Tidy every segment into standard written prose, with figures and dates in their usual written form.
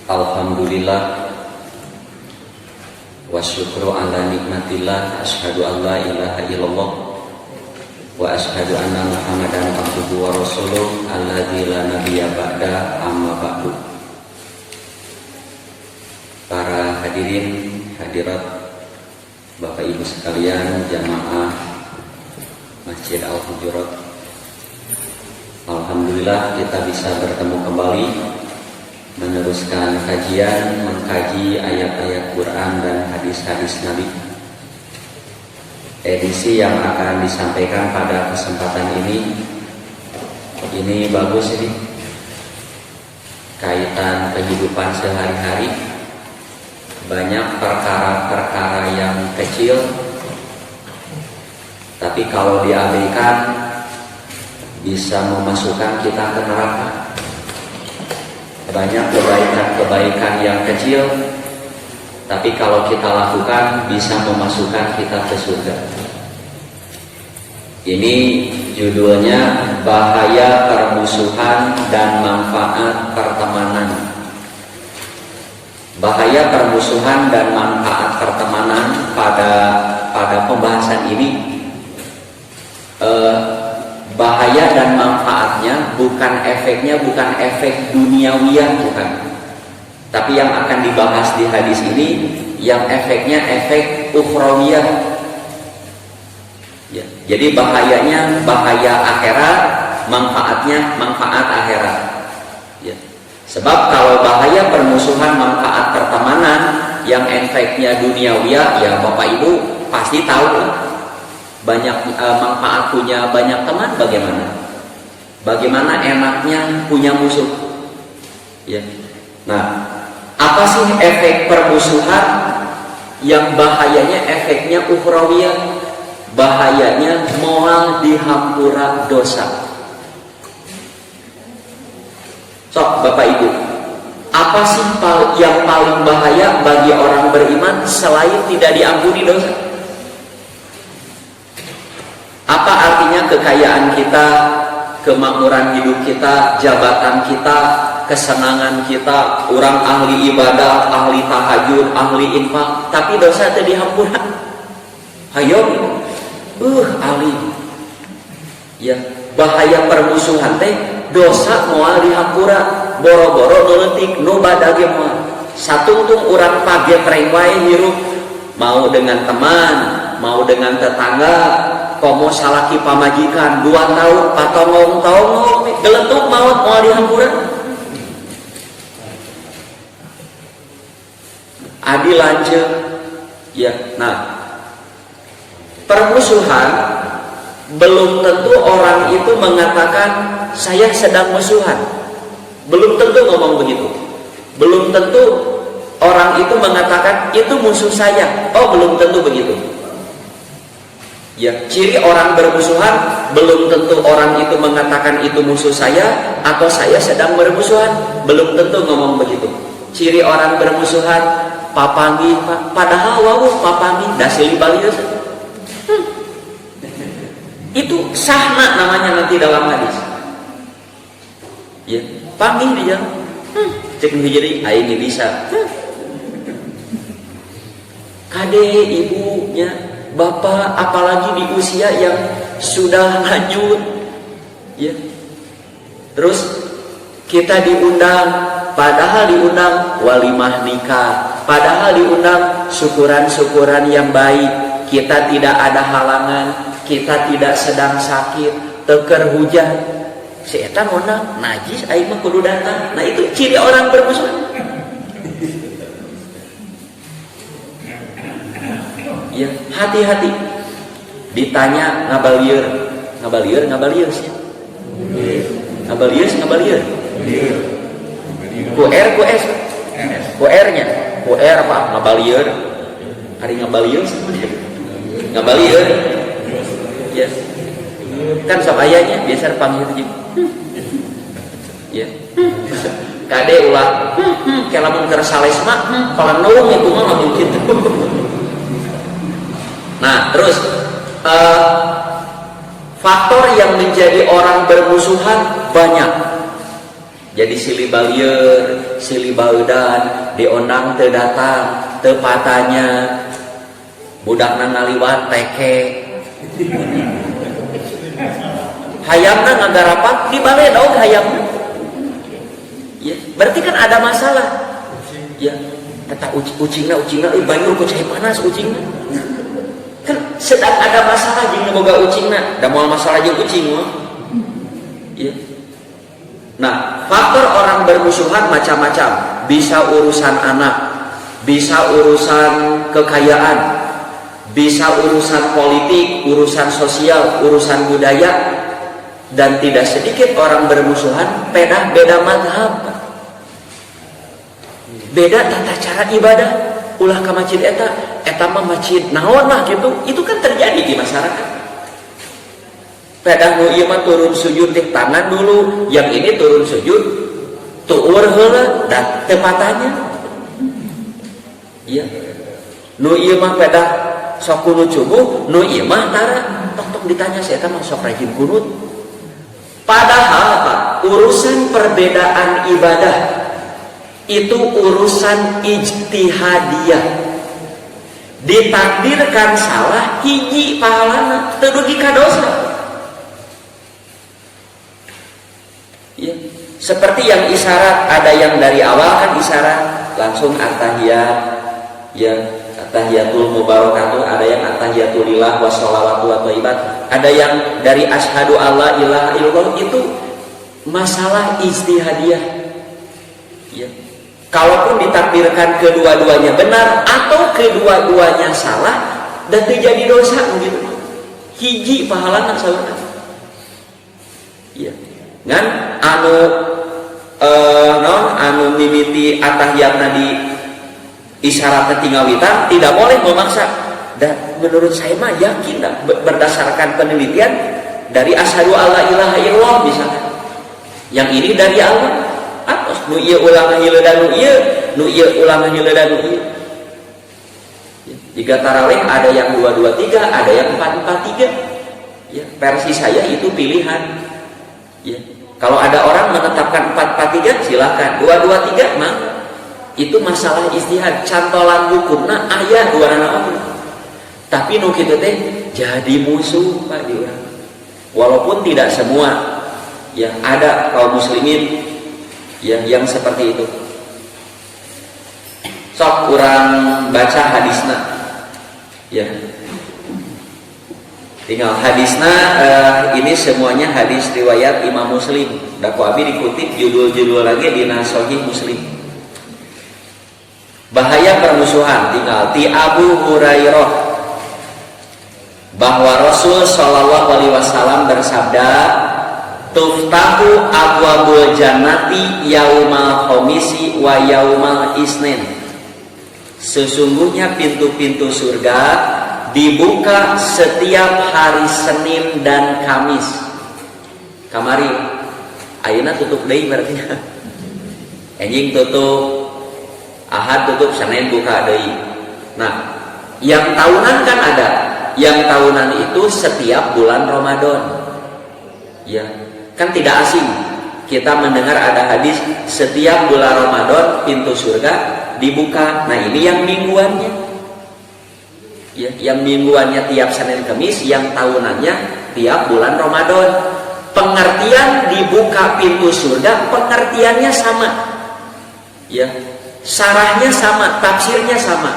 Alhamdulillah wa syukru ala nikmatillah, asyhadu an la ilaha illallah wa asyhadu anna Muhammadan abduhu wa rasuluh alladzi la nabiyya ba'da, amma ba'du. Para hadirin hadirat, Bapak Ibu sekalian, jamaah Masjid Al-Hujurat, alhamdulillah kita bisa bertemu kembali meneruskan kajian, mengkaji ayat-ayat Quran dan hadis-hadis Nabi. Edisi yang akan disampaikan pada kesempatan ini bagus ini, kaitan kehidupan sehari-hari. Banyak perkara-perkara yang kecil, tapi kalau diabaikan bisa memasukkan kita ke neraka. Banyak kebaikan-kebaikan yang kecil, tapi kalau kita lakukan bisa memasukkan kita ke surga. Ini judulnya bahaya permusuhan dan manfaat pertemanan. Bahaya permusuhan dan manfaat pertemanan pada pembahasan ini, bahaya dan manfaatnya bukan efeknya, bukan efek duniawiyah, bukan. Tapi yang akan dibahas di hadis ini, yang efeknya efek ukhrawiyah. Ya, jadi bahayanya bahaya akhirat, manfaatnya manfaat akhirat. Ya. Sebab kalau bahaya permusuhan, manfaat pertemanan yang efeknya duniawiyah, ya Bapak Ibu pasti tahu. Banyak manfaat punya banyak teman, bagaimana enaknya punya musuh, ya. Nah, apa sih efek permusuhan? Yang bahayanya efeknya ukhrawiyah, bahayanya moal dihampura dosa. Sok Bapak Ibu, apa sih yang paling bahaya bagi orang beriman selain tidak diampuni dosa? Apa artinya kekayaan kita, kemakmuran hidup kita, jabatan kita, kesenangan kita, orang ahli ibadah, ahli tahajud, ahli infak, tapi dosa teu dihampura. Hayo, ahli. Ya, bahaya permusuhan teh dosa moal dihampura, boro-boro nuletik nu badage moal. Satungtung urang paget reng wae hirup, mau dengan teman, mau dengan tetangga, komo salaki pamajikan 2 tahun patongong-tongong gelentuk maut mau dihampura. Adi lanjut ya. Nah, permusuhan belum tentu orang itu mengatakan saya sedang musuhan. Belum tentu ngomong begitu. Belum tentu orang itu mengatakan itu musuh saya. Oh, belum tentu begitu. Ya, ciri orang bermusuhan belum tentu orang itu mengatakan itu musuh saya atau saya sedang bermusuhan, belum tentu ngomong begitu. Ciri orang bermusuhan papangi, padahal wawuh papangi dasili balius. Itu sahna namanya nanti dalam hadis. Ya, panggih dia. Cek jadi ini bisa. Kade ibunya, bapak, apalagi di usia yang sudah lanjut, ya. Terus kita diundang, padahal diundang walimah nikah, padahal diundang syukuran-syukuran yang baik. Kita tidak ada halangan, kita tidak sedang sakit, teker hujan, si eta ngundang najis, aing mah kudu datang. Nah itu ciri orang bermusuhan. Ya, hati-hati. Ditanya ngabalieur sih. Ngabalieur. Ku S. Ku R-nya. Ku R apa? Ngabalieur. Ari ngabalieur sebenarnya. Ngabalieur. Ya. Kan sok ayanya biasa panggil gitu. Ya. Kade ulah kelamun keur sales mah palenung itu mah lamun kitu. Nah, terus faktor yang menjadi orang bermusuhan banyak. jadi silih balieur silih baeudan diondang teu datang teu patanya budakna ngaliwat teke hayamna ngagarapak di bale daog hayamna ya berarti kan ada masalah ya kata ucingna banyu ku cai panas ucingna kan sedang ada masalah jeung boga ucingna da moal masalah jeung ucing mah ya. Nah, faktor orang bermusuhan macam-macam. Bisa urusan anak, bisa urusan kekayaan, bisa urusan politik, urusan sosial, urusan budaya, dan tidak sedikit orang bermusuhan beda mazhab, beda tata cara ibadah. Ulah ke masjid eta mah masjid naon lah gitu. Itu kan terjadi di masyarakat. Pedah nu ieu mah turun sujud di tangan dulu, yang ini turun sujud tuur heula dan tepatanya. Iya. Nu ieu mah pedah sok kunut subuh, nu ieu mah tara tok ditanya saya mah sok rajin kunut. Padahal Pak, urusan perbedaan ibadah itu urusan ijtihadiyah. Ditakdirkan salah hiji pahalana teu dugi ka dosa. Ya, seperti yang isyarat, ada yang dari awal kan isyarat langsung at-tahiyat, ya at-tahiyatul mubarakatuh, ada yang at-tahiyatulillah wassalawatu wa thayyibat, ada yang dari asyhadu alla ilaha illallah. Itu masalah ijtihadiyah. Ya. Kalaupun ditakdirkan kedua-duanya benar atau kedua-duanya salah dan terjadi dosa gitu, hiji pahalana saeueuna. Ya. Ngan anu mimiti atahiyatna di isyaratna tinggal witar tidak boleh memaksa. Dan menurut saya mah yakin dah berdasarkan penelitian dari asyhadu alla ilaha illallah misalnya. Yang ini dari Allah. Atos nu ieu ulang heula dan nu ieu ulang heula dan nu ieu. Jika tarawih ada yang 223, ada yang 443. Ya, versi saya itu pilihan. Ya. Kalau ada orang menetapkan 443 silakan, 223 mah itu masalah ijtihad, cantolan hukumna aya duanana oge. Tapi nu kitu teh jadi musuh Pak di urang. Walaupun tidak semua, ya ada kaum muslimin yang seperti itu. Sok urang baca hadisna. Ya. Tinggal hadisna ini semuanya hadis riwayat Imam Muslim. Daku abi dikutip judul-judul lagi di Sahih Muslim. Bahaya permusuhan tinggal ti Abu Hurairah bahwa Rasul Shallallahu Alaihi Wasallam bersabda, tuftahu abwabul jannati yaumal khamisi wa yaumal isnin. Sesungguhnya pintu-pintu surga dibuka setiap hari Senin dan Kamis. Kamari ayeuna tutup deui berarti. Enjing tutup Ahad, tutup Senin, buka deui. Nah, yang tahunan kan ada. Yang tahunan itu setiap bulan Ramadan. Ya, kan tidak asing. Kita mendengar ada hadis setiap bulan Ramadan pintu surga dibuka. Nah, ini yang mingguannya. Ya, yang mingguannya tiap Senin Kamis, yang tahunannya tiap bulan Ramadan. Pengertian dibuka pintu surga, pengertiannya sama. Ya, syarahnya sama, tafsirnya sama.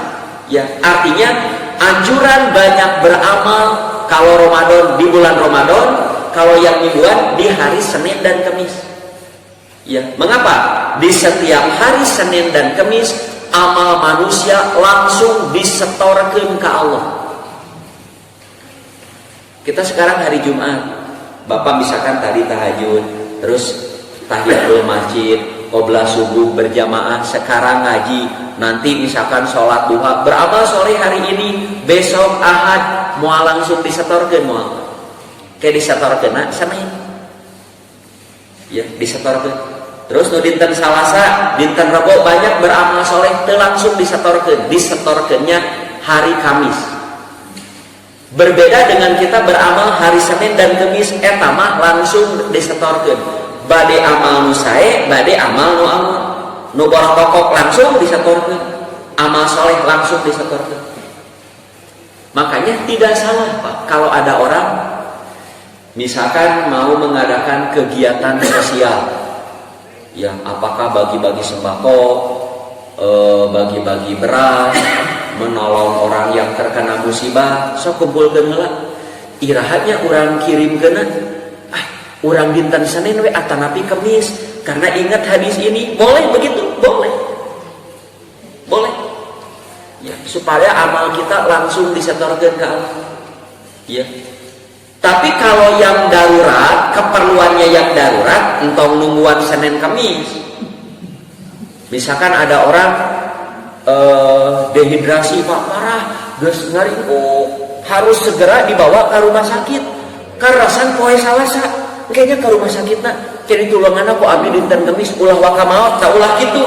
Ya, artinya anjuran banyak beramal kalau Ramadan di bulan Ramadan, kalau yang mingguan di hari Senin dan Kamis. Ya, mengapa? Di setiap hari Senin dan Kamis amal manusia langsung disetorkeun ke Allah. Kita sekarang hari Jumat, Bapak misalkan tadi tahajud, terus tahiyatul masjid, qobla subuh berjamaah, sekarang ngaji, nanti misalkan sholat duha, beramal sore hari ini, besok Ahad, mau langsung disetorkeun moal. Kayak disetorkeun Senin. Ya, disetorkeun. Terus nu dinten Salasa, dinten Rebo banyak beramal soleh teu langsung disetorkeunnya hari Kamis. Berbeda dengan kita beramal hari Senin dan Kamis eta mah langsung disetorkeun. bade amal nu sae, bade amal nu amal. Nu borokok langsung disatorkeun, amal soleh langsung disatorkeun. Makanya tidak salah Pak kalau ada orang misalkan mau mengadakan kegiatan sosial, ya apakah bagi-bagi sembako, bagi-bagi beras, menolong orang yang terkena musibah, sok kumpulkeun heula. Irahatnya orang kirim kena, orang dinten Senin we atanapi Kemis, karena ingat hadis ini, boleh begitu, boleh, ya supaya amal kita langsung disetorkan ke Allah, ya. Tapi kalau yang darurat, keperluannya yang darurat, entong nungguan Senin Kemis. Misalkan ada orang dehidrasi Pak parah, geus ngaringkuk, harus segera dibawa ke rumah sakit. Karasan poe Salasa, kayaknya ke rumah sakit nak. Jadi tulungan aku abdi dinten Kemis ulah waka maot, tak ulah gitu.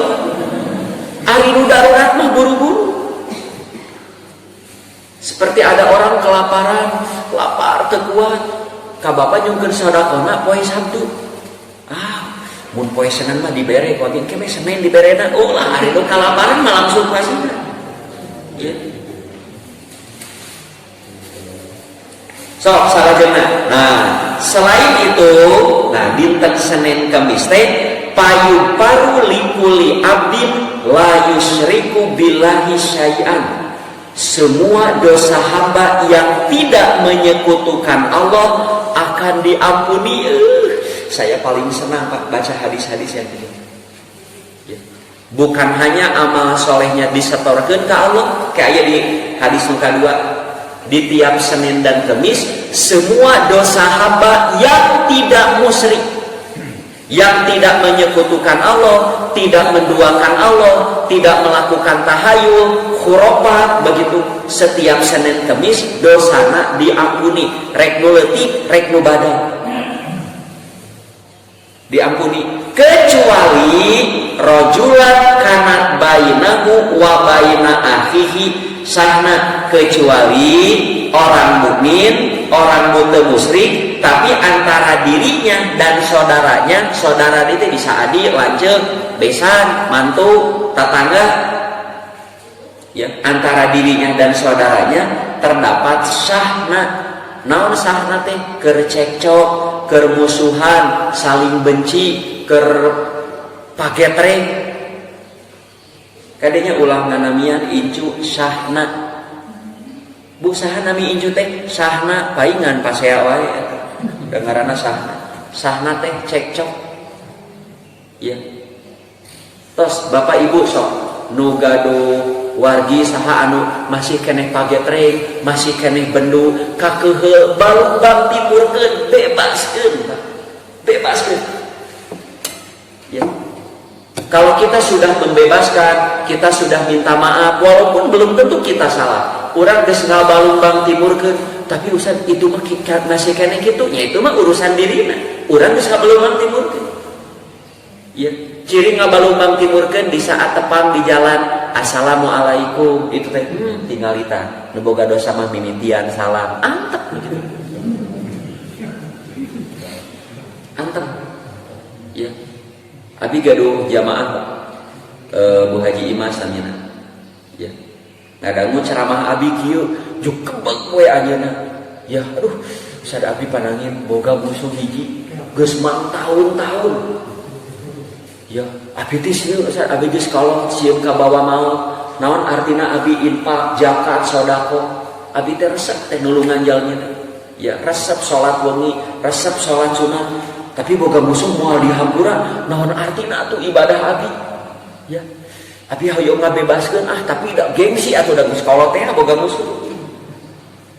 Ari nu darurat mah buru-buru. Seperti ada orang kelaparan, lapar teu kuat, ka bapak nyungkeun sedekahna poe Sabtu. Mun poe Senin mah dibere, kok ge we Senin diberena. Ulah hari nu kalaparan mah langsung kasihna. Ya. Sok salajengna. Nah, selain itu, nah dinten Senin Kamis teh payuparu likuli abdin la yusyriku billahi syai'an. Semua dosa hamba yang tidak menyekutukan Allah akan diampuni. Saya paling senang Pak baca hadis-hadis yang begini. Ya. Bukan hanya amal solehnya disetorkan ke Allah, kayak di hadis yang kedua, di tiap Senin dan Kamis, semua dosa hamba yang tidak musyrik, yang tidak menyekutukan Allah, tidak menduakan Allah, tidak melakukan tahayul, khurafat, begitu setiap Senin Kemis dosana diampuni, rek nu leutik, rek nu badan diampuni, kecuali rajulan kanat bainahu wa baina akhihi sahna, kecuali orang mukmin, orang buta musyrik, tapi antara dirinya dan saudaranya, saudara itu bisa adik, lanceuk, besan, mantu, tetangga, ya, antara dirinya dan saudaranya terdapat sahna. Naon sahna teh? Keur cekcok, keur musuhan, saling benci, keur pagetreng. Kadenya ulah nganamian incu sahna. Bu saha nami incu teh? Sahna paingan pasea wae eta. Dengaranna sahna. Sahna teh cekcok. Ya. Tos Bapak Ibu sok nu gaduh wargi saha anu masih keneh pagetreng, masih keneh bendu, kakeuheul balung-bang timurkeun, bebaskeun. Ya. Kalau kita sudah membebaskan, kita sudah minta maaf, walaupun belum tentu kita salah. Urang geus ngabalung-bang timurkeun, tapi urusan itu mah masih keneh kitu nya, itu mah urusan dirina. Urang geus ngabalung-bang timurkeun. Ya, ciri ngabalung-bang timurkeun di saat tepang di jalan, assalamualaikum, itu teh tinggalita nu boga dosa mah mimitian salam, antep gitu. Antep. Ya. Abi gaduh jamaah Bu Haji Imas samina. Ya. Ngadangu ceramah abi kieu juk kebeg we ayeuna. Ya, aduh, sada abi panangin boga musuh hiji geus mang tahun-tahun. Ya, abi teh sieun abi geus kolot sieun ka bawah maut. Naon artina abi infak, zakat, sedekah? Abi teh resep teh nulungan jalnya. Ya, resep salat wengi, resep salat sunat. Tapi boga musuh moal dihampura, naon artina atuh ibadah abi? Ya. Abi hoyong ngabebaskeun tapi da gengsi atuh da geus kolot teh boga musuh.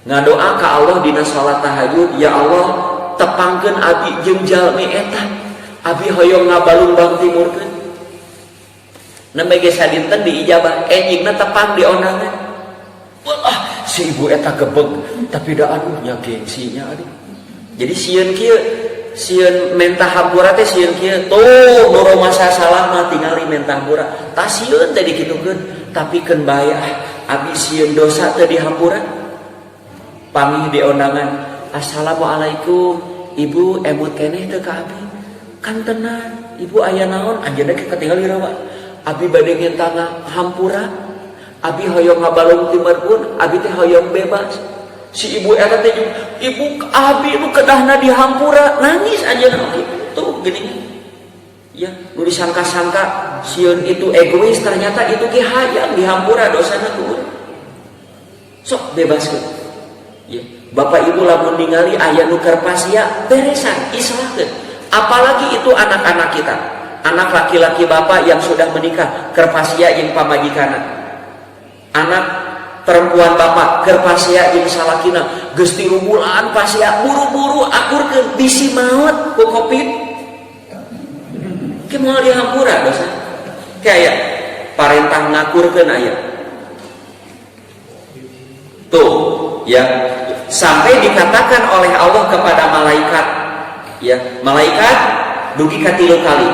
Ngadoa ka Allah dina salat tahajud, ya Allah, tepangkeun abi jeung jalmi eta. Abi hoyong ngabalung-bang timurkeun. Nembe ge sadinten diijabah, enjingna tepang dionangan. Wah, si ibu eta gebeg, tapi da aduh nya gengsinya aduh. Jadi sieun kieu, sieun mentah hampura teh sieun kieu, tuh nu masa salah mah tingali mentah hampura. Tah sieun teh dikitukeun, tapi keun bayah abi sieun dosa teh di hampura. Pamih dionangan, assalamualaikum, ibu emut keneh teu ka abi. kan tenan ibu aya naon anjeunna ketinggal di rawa abi bade ngentana hampura abi hoyong ngabalung timur pun abi teh hoyong bebas si ibu eta teh ibu abi nu kedahna di hampura nangis anjeunna tuh gini ya nu disangka-sangka sieun itu egois ternyata itu ge hayang di hampura dosana tuh sok bebaskeun ya bapak ibu lamun ningali aya nu keur pasia beresan islahkeun apalagi itu anak-anak kita anak laki-laki bapak yang sudah menikah keur pasia jeung pamajikanna anak perempuan bapak keur pasia jeung salakina geus 3 bulan pasia buru-buru akurkeun bisi maot ku Covid ke moal dihampura dosa kayak parentah ngakurkeun aya tuh ya sampai dikatakan oleh Allah kepada malaikat ya malaikat dugi ka 3 kali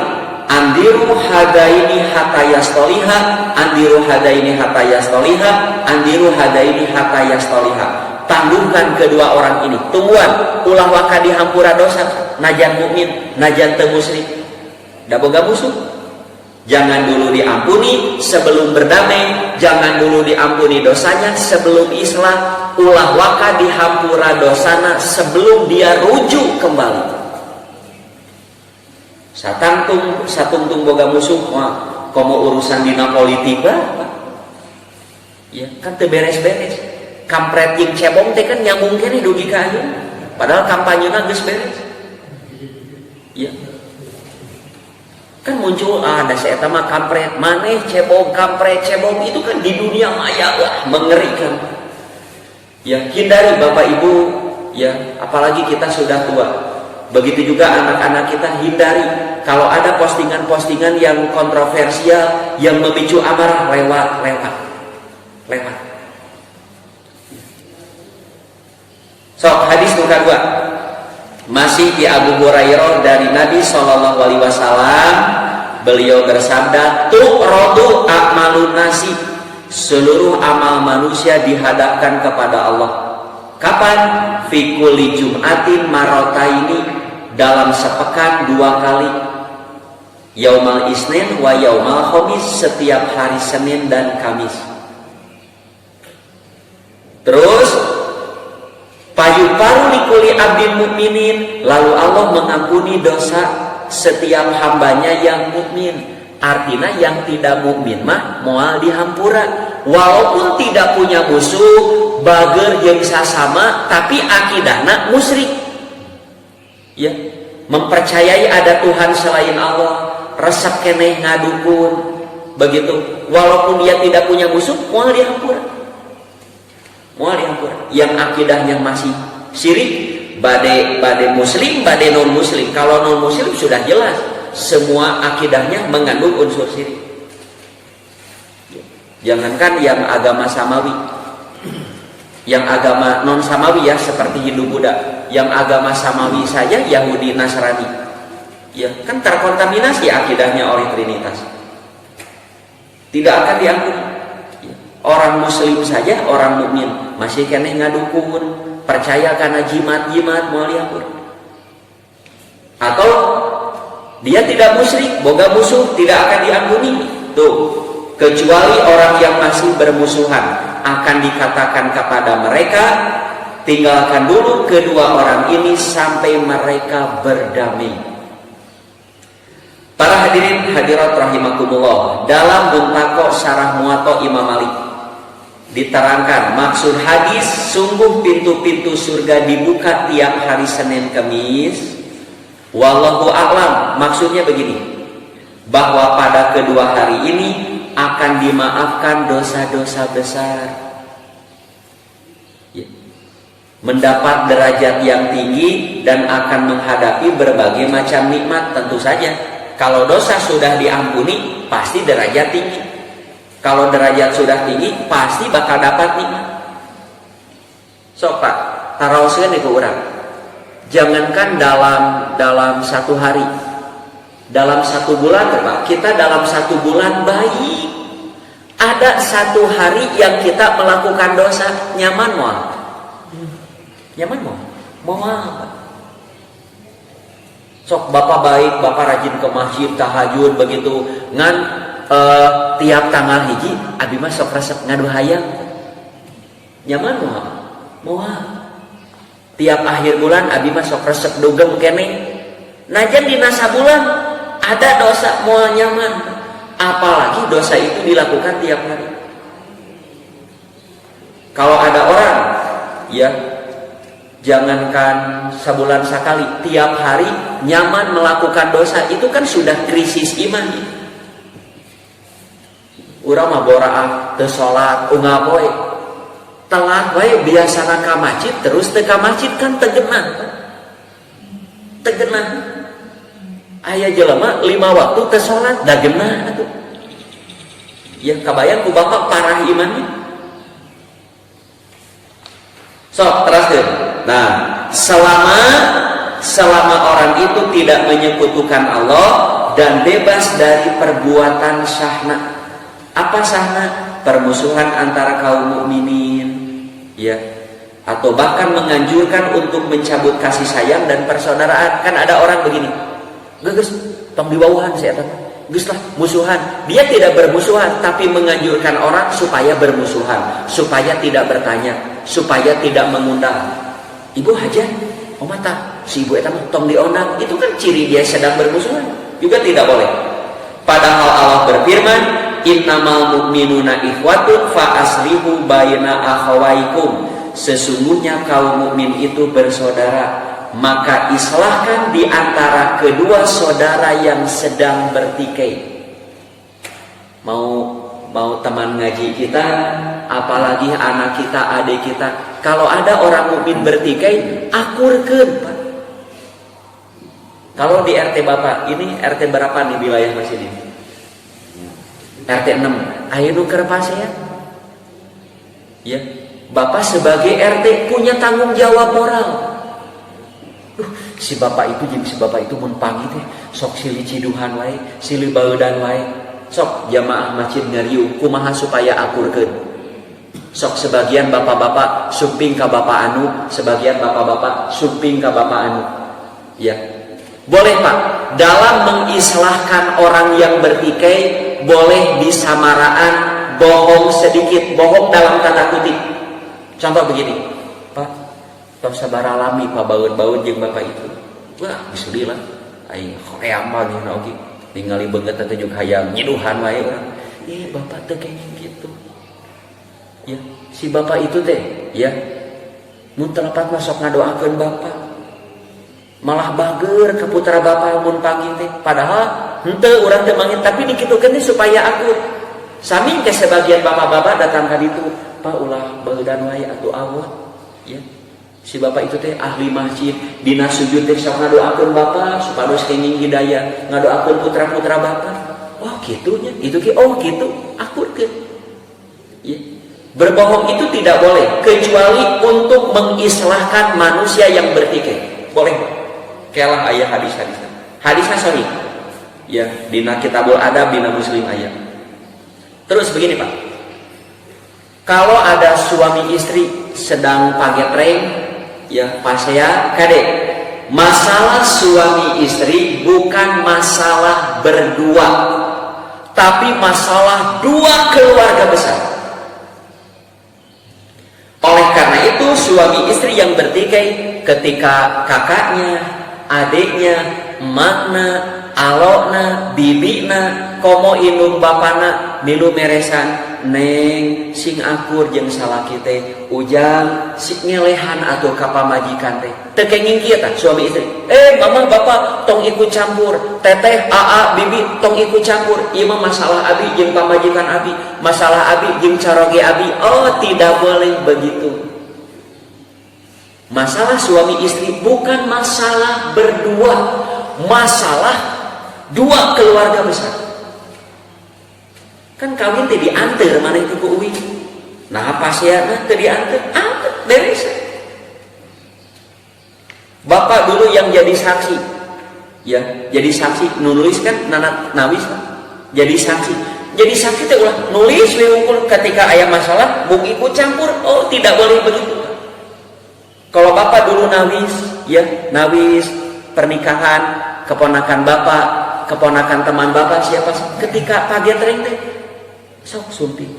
andiru hadaini hatta yastoliha andiru hadaini hatta yastoliha andiru hadaini hatta yastoliha tangguhkan kedua orang ini tungguan ulah waka dihampura dosa najan mukmin najan teu musyrik da boga musuh jangan dulu diampuni sebelum berdamai jangan dulu diampuni dosanya sebelum islah ulah waka dihampura dosana sebelum dia rujuk kembali satungtung boga musuh komo urusan dina politik ya kan teu beres-beres kampret jeung cebong teh kan nyambung keneh dugi ka ieu padahal kampanyena geus beres ya kan muncul ada saya mah kampret maneh cebong kampret cebong itu kan di dunia maya wah mengerikan ya hindari bapak ibu ya apalagi kita sudah tua begitu juga anak-anak kita hindari kalau ada postingan-postingan yang kontroversial yang memicu amarah lewat sok hadis nomor 2 masih di Abu Hurairah dari Nabi SAW beliau bersabda tu'radu a'malun nasi seluruh amal manusia dihadapkan kepada Allah kapan fi kulli jum'atin marotaini dalam sepekan 2 kali yaumal isnin wa yaumal khamis setiap hari Senin dan Kamis terus payuparu likuli abdin mukminin lalu Allah mengampuni dosa setiap hambanya yang mukmin artinya yang tidak mukmin mah moal dihampura walaupun tidak punya musuh bager jeung sasama tapi akidahna musyrik ya mempercayai ada Tuhan selain Allah resep keneh ngadukun begitu walaupun dia tidak punya musuh moal dihampura yang akidahnya masih syirik bade muslim bade non muslim kalau non muslim sudah jelas semua akidahnya mengandung unsur syirik jangankan yang agama samawi yang agama non samawi ya seperti Hindu Buddha yang agama samawi saja Yahudi Nasrani ya kan terkontaminasi akidahnya oleh Trinitas tidak akan diampuni orang muslim saja orang mukmin masih keneh ngadukun percaya karena jimat mau liampur atau dia tidak musyrik boga musuh tidak akan diampuni tuh kecuali orang yang masih bermusuhan akan dikatakan kepada mereka tinggalkan dulu kedua orang ini sampai mereka berdamai. Para hadirin hadirat rahimakumullah dalam Muntaqo Syarah Muwatta Imam Malik diterangkan maksud hadis sungguh pintu-pintu surga dibuka tiap hari Senin Kamis wallahu a'lam maksudnya begini bahwa pada kedua hari ini akan dimaafkan dosa-dosa besar ya. Mendapat derajat yang tinggi dan akan menghadapi berbagai macam nikmat tentu saja kalau dosa sudah diampuni pasti derajat tinggi kalau derajat sudah tinggi pasti bakal dapat nikmat sok pak tarawskeun iku urang jangankan dalam satu hari dalam 1 bulan Pak, kita dalam 1 bulan baik ada 1 hari yang kita melakukan dosa nyaman Sok bapak baik, bapak rajin ke masjid, tahajud begitu. Ngan tiap tanggal hiji, abi mah sok resep ngadu hayang. Nyaman moal. Tiap akhir bulan abi mah sok resep dugem keneh. Najan dina sabulan ada dosa moal nyaman. Apalagi dosa itu dilakukan tiap hari. Kalau ada orang, ya jangankan sebulan sekali, tiap hari nyaman melakukan dosa, itu kan sudah krisis iman. Urang mah boraah teu salat, unggal poe. Telat wae biasana ka masjid terus teu ka masjid kan tegenah. Tegenah. Aya jelema 5 waktu teu salat da genah atuh. Ya kabayang ku bapak parah imannya. Sok teraskeun. Nah, selama orang itu tidak menyekutukan Allah dan bebas dari perbuatan syahna. Apa syahna? Permusuhan antara kaum mukminin, ya, atau bahkan menganjurkan untuk mencabut kasih sayang dan persaudaraan. Kan ada orang begini, geus tong dibawahan si eta, geus lah musuhan. Dia tidak bermusuhan, tapi menganjurkan orang supaya bermusuhan, supaya tidak bertanya, supaya tidak mengundang. Ibu hajat, omata, si ibu eta mah tong diondang. Itu kan ciri dia sedang bermusuhan. Juga tidak boleh. Padahal Allah berfirman, innamal mu'minuna ikhwatun fa aslihu baina akhawaikum. Sesungguhnya kaum mukmin itu bersaudara, maka islahkan di antara kedua saudara yang sedang bertikai. Mau teman ngaji kita, apalagi anak kita, adik kita, kalau ada orang mukmin bertikai, akurkeun, Pak. Kalau di RT Bapak, ini RT berapa nih wilayah Mas ini? RT 6. Ayo nuker pasien. Ya, Bapak sebagai RT punya tanggung jawab moral. Si bapak itu mun pagi teh sok silih ciduhan wae, silih baeudan wae. Sok jamaah masjid ngariung kumaha supaya akurkeun. Sok sebagian bapak-bapak sumping ka bapak anu, sebagian bapak-bapak sumping ka bapak anu. Ya. Boleh Pak, dalam mengislahkan orang yang bertikai boleh disamaraan bohong sedikit, bohong dalam tanda kutip. Contoh begini, Pak, tong sabaraha lami Pak baeud-baeud jeung bapak itu. Wah, bismillah. Aing hoream mah ngina oge. Ningali beungeut teh juk hayang nyiduhan wae urang. Bapak teh kenging gitu. Ya, si bapak itu teh, ya. Mun telepat mah sok ngadoakeun bapak. Malah bager ke putra bapak mun pagi teh. Padahal henteu urang teh mangin, tapi dikitukeun teh supaya akur. Sami ke sebagian bapak-bapak datang ka ditu, Pak ulah baeudan wae atuh awet. Ya. Si bapak itu teh ahli masjid, dina sujud teh sok ngadoakeun bapak supados kenging hidayah, ngadoakeun putra-putra bapak. Oh kitunya, itu ki oh kitu, akurkeun. Ya. Berbohong itu tidak boleh kecuali untuk mengislahkan manusia yang bertikai. Boleh, Pak. Kelah ayah hadis-hadisnya. Hadisnya sorry. Ya, dina Kitabul Adab dina Muslim ayat. Terus begini, Pak. Kalau ada suami istri sedang pagetreng, ya pasea kade. Masalah suami istri bukan masalah berdua, tapi masalah dua keluarga besar. Oleh karena itu suami istri yang bertikai ketika kakaknya, adiknya, emakna, alokna, bibina, komo indung bapana, milu meresan, neng, sing akur jeung salaki teh, ujang, sing ngelehan atau kapamajikan teh. Tekenging kieu tah suami istri. Mama bapak tong ikut campur, teteh, aa, bibi tong ikut campur. Ieu mah masalah abi jeung pamajikan abi, masalah abi jeung caroge abi. Oh, tidak boleh begitu. Masalah suami istri bukan masalah berdua, masalah dua keluarga besar. Kan kawin teh diantar mana itu ku uwi. Nah pasienna teh diantar, antar beres. Bapak dulu yang jadi saksi, ya jadi saksi nulis kan nanat nawis, jadi saksi teh ulah nulis wungkul ketika aya masalah bung ikut campur. Oh tidak boleh begitu. Kalau bapak dulu nawis, ya nawis pernikahan keponakan bapak, keponakan teman bapak siapa ketika pagetreng teh sok sumping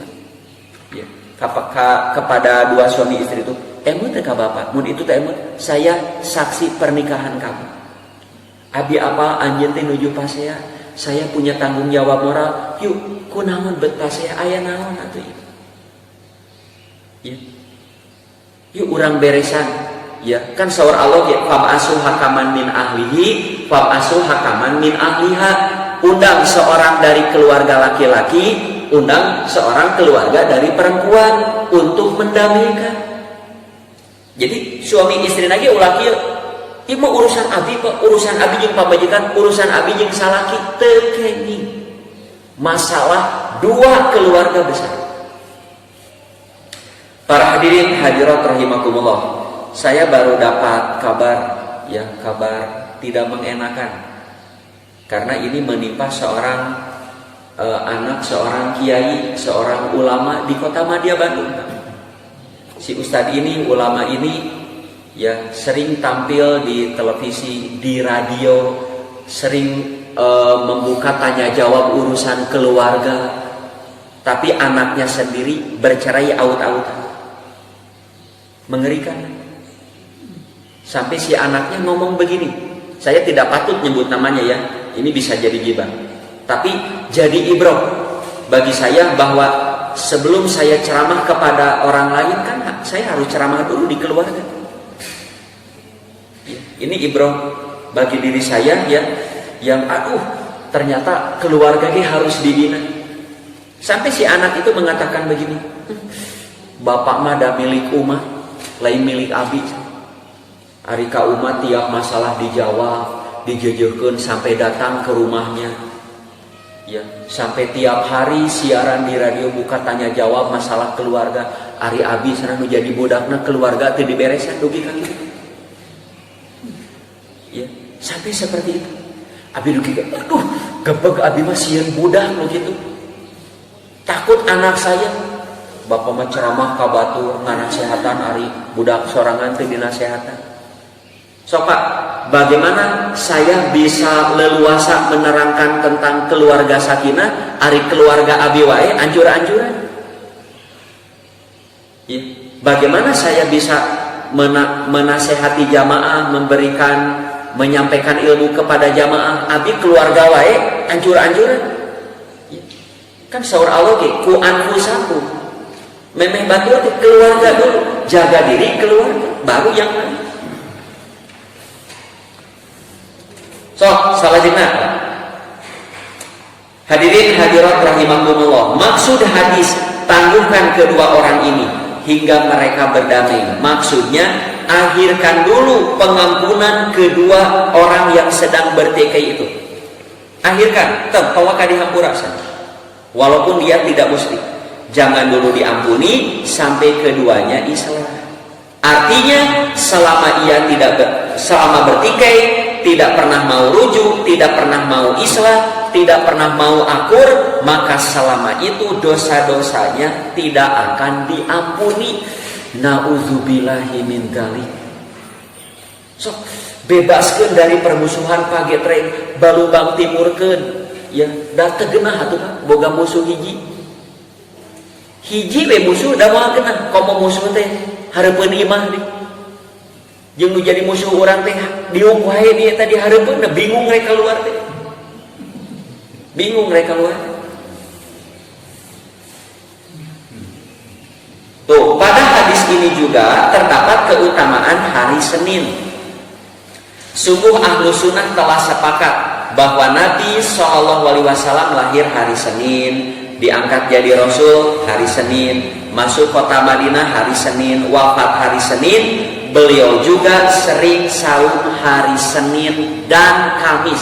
ya kepada dua suami istri itu emut teh ka bapak mun itu teh emut saya saksi pernikahan kamu abi apa anjeun teh nuju pasea saya punya tanggung jawab moral yuk kunaon bet pasea aya naon atuh ya yuk urang beresan ya kan saur Allah ya fam asuh hakaman min ahlihi fam asuh hakaman min ahliha undang seorang dari keluarga laki-laki undang seorang keluarga dari perempuan untuk mendamaikan jadi suami istri lagi ulah kieu ieu mah urusan abi kok urusan abi jeung pamajikan urusan abi jeung salaki teu kenging masalah dua keluarga besar. Para hadirin hadirat rahimakumullah. Saya baru dapat kabar tidak mengenakan karena ini menimpa seorang anak seorang kiai, seorang ulama di kota Madya Bandung. Si ustadz ini, ulama ini ya sering tampil di televisi, di radio, sering membuka tanya jawab urusan keluarga, tapi anaknya sendiri bercerai aut-autan. Mengerikan. Sampai si anaknya ngomong begini, saya tidak patut nyebut namanya ya, ini bisa jadi gibah. Tapi jadi ibrah bagi saya bahwa sebelum saya ceramah kepada orang lain kan saya harus ceramah dulu di keluarga. Ini ibrah bagi diri saya ya, yang ternyata keluarga ini harus dibina. Sampai si anak itu mengatakan begini, bapak mah ada milik umat, lain milik abi. Ari ka umat tiap masalah dijawab, dijejekeun sampai datang ke rumahnya. Ya, sampai tiap hari siaran di radio buka tanya jawab masalah keluarga. Ari abi sareng nu jadi budakna keluarga teu diberesan dugi ka kitu. Ya, sampai seperti itu. Abi dugi gebeg abi mah sieun budak nu kitu. Takut anak saya bapak mah ceramah ka batur nganasehatan ari budak sorangan teu dinasehatan. So Pak, bagaimana saya bisa leluasa menerangkan tentang keluarga sakinah, ari keluarga abi wae anjur-anjuran? Ya. Bagaimana saya bisa menasehati jamaah, menyampaikan ilmu kepada jamaah, abi keluarga wae anjur-anjuran? Ya. Kan saur Allah ku anfusakum. Memeh batur keluarga dulu, jaga diri keluarga, baru yang lain. So, selanjutnya hadirin hadirat rahimakumullah. Maksud hadis tangguhkan kedua orang ini hingga mereka berdamai. Maksudnya akhirkan dulu pengampunan kedua orang yang sedang bertikai itu. Akhirkan, bawa ka dihampura sana. Walaupun dia tidak muslim, jangan dulu diampuni sampai keduanya Islam. Artinya selama bertikai tidak pernah mau rujuk, tidak pernah mau islah, tidak pernah mau akur, maka selama itu dosa-dosanya tidak akan diampuni. Nauzubillahi min dzalik. So, bebaskeun dari permusuhan pagetreng, balubang timurkeun. Ya, da teu geunah atuh Pak, boga musuh hiji. Hiji we musuh da moal geunah, komo musuh teh hareupeun imah deui. Jeung nu jadi musuh urang teh diung wae dia tadi hareupeun bingung rek keluar teh. Bingung rek keluar. Tuh, pada hadis ini juga terdapat keutamaan hari Senin. Sungguh ahlu sunnah telah sepakat bahwa Nabi SAW lahir hari Senin, diangkat jadi Rasul hari Senin, masuk kota Madinah hari Senin, wafat hari Senin. Beliau juga sering saum hari Senin dan Kamis.